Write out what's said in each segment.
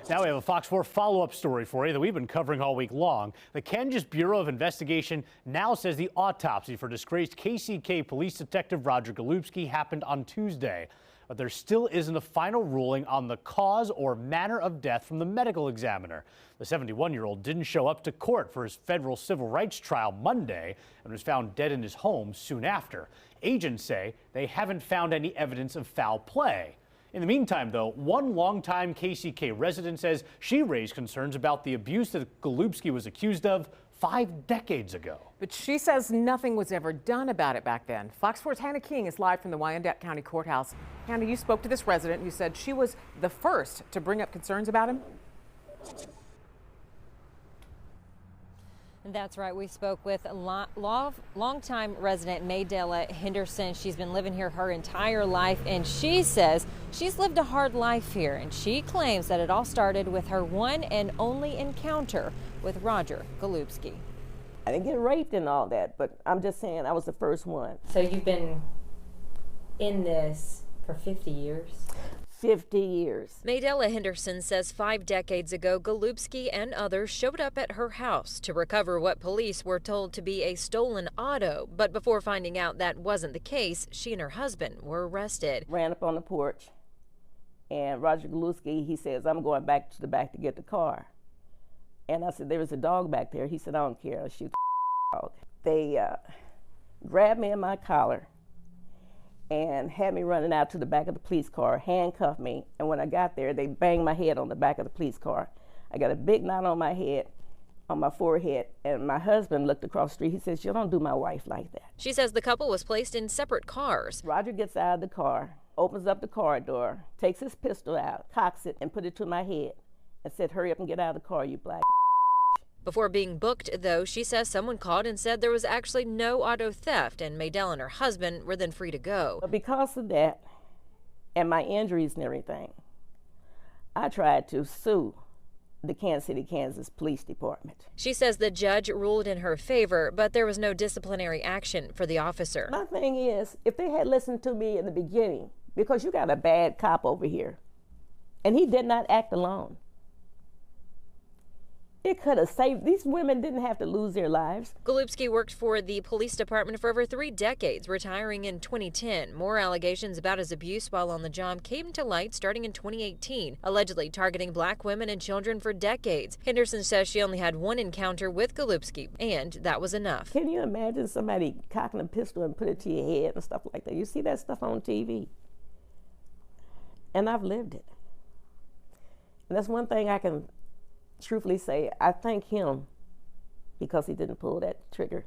Now we have a Fox 4 follow-up story for you that we've been covering all week long. The Kansas Bureau of Investigation now says the autopsy for disgraced KCK police detective Roger Golubski happened on Tuesday. But there still isn't a final ruling on the cause or manner of death from the medical examiner. The 71-year-old didn't show up to court for his federal civil rights trial Monday and was found dead in his home soon after. Agents say they haven't found any evidence of foul play. In the meantime, though, one longtime KCK resident says she raised concerns about the abuse that Golubski was accused of 5 decades ago. But she says nothing was ever done about it back then. Fox 4's Hannah King is live from the Wyandotte County Courthouse. Hannah, you spoke to this resident who said she was the first to bring up concerns about him. That's right. We spoke with longtime resident Maydella Henderson. She's been living here her entire life, and she says she's lived a hard life here, and she claims that it all started with her one and only encounter with Roger Golubski. I didn't get raped and all that, but I'm just saying I was the first one. So you've been in this for 50 years? 50 years. Maydella Henderson says 5 decades ago, Golubski and others showed up at her house to recover what police were told to be a stolen auto. But before finding out that wasn't the case, she and her husband were arrested. Ran up on the porch, and Roger Golubski, he says, I'm going back to the back to get the car. And I said, there was a dog back there. He said, I don't care, I'll shoot the dog. They grabbed me in my collar and had me running out to the back of the police car, handcuffed me, and when I got there, they banged my head on the back of the police car. I got a big knot on my head, on my forehead, and my husband looked across the street. He says, you don't do my wife like that. She says the couple was placed in separate cars. Roger gets out of the car, opens up the car door, takes his pistol out, cocks it, and put it to my head, and said, hurry up and get out of the car, you black. Before being booked, though, she says someone called and said there was actually no auto theft, and Maydella and her husband were then free to go. But because of that, and my injuries and everything, I tried to sue the Kansas City, Kansas Police Department. She says the judge ruled in her favor, but there was no disciplinary action for the officer. My thing is, if they had listened to me in the beginning, because you got a bad cop over here, and he did not act alone. It could have saved, these women didn't have to lose their lives. Golubski worked for the police department for over 3 decades, retiring in 2010. More allegations about his abuse while on the job came to light starting in 2018, allegedly targeting black women and children for decades. Henderson says she only had one encounter with Golubski, and that was enough. Can you imagine somebody cocking a pistol and put it to your head and stuff like that? You see that stuff on TV. And I've lived it. And that's one thing I can truthfully say, I thank him because he didn't pull that trigger.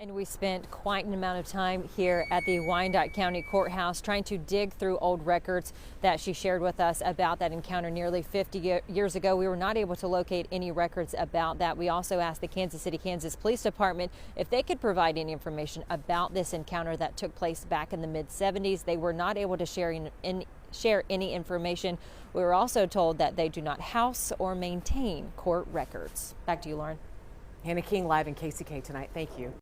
And we spent quite an amount of time here at the Wyandotte County Courthouse trying to dig through old records that she shared with us about that encounter nearly 50 years ago. We were not able to locate any records about that. We also asked the Kansas City, Kansas Police Department if they could provide any information about this encounter that took place back in the mid-70s. They were not able to share any information. We were also told that they do not house or maintain court records. Back to you, Lauren. Hannah King live in KCK tonight. Thank you.